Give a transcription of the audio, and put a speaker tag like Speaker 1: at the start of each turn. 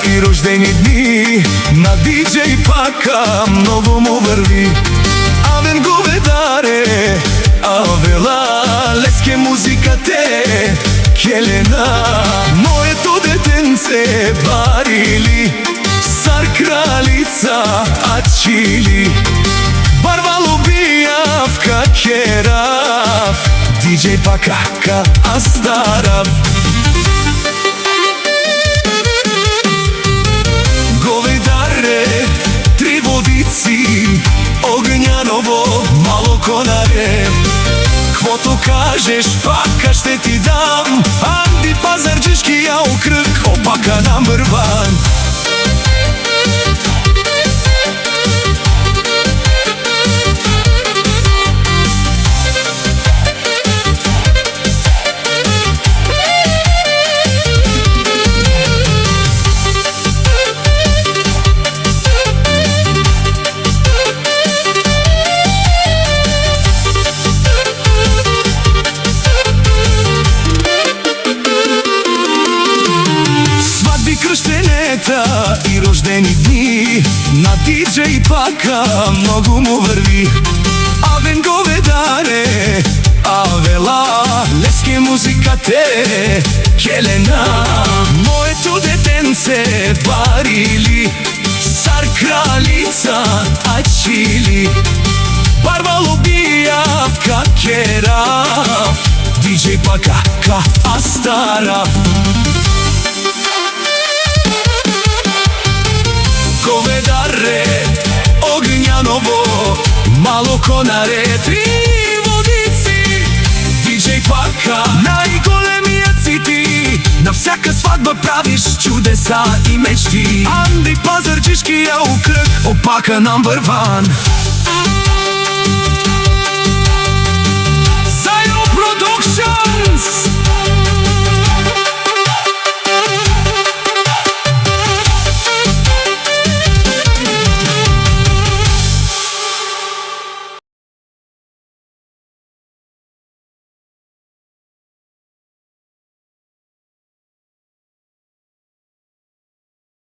Speaker 1: и рождени дни. На диджей Пака многу му врви. Авен говедаре, авела, леске музикате, келена. Моето детенце барили, цар кралица ачили. Барвало бијавка керав, диджей Пака ка астарав. Говедаре, три водици, Огњаново, Мало Конаре. Квото кажеш, Пака ще ти дам. Анди Пазарджишкија окрг, Опака number one. Крштенета и рождени дни. На диджей Пака многу му врви. Авен говедаре, авела, леске музикате, келена. Моето детенце барили, цар кралица ачили. Барвало бијавка керав, диджей Пака ка астарав. Говедаре, Огњаново, Мало Конаре, три водици, диджей Пака, најголемиот си ти. На всяка свадба правиш чудеса и мечти. Анди Пазарджишкија окрг, Опака number one. Зајо Продукшн.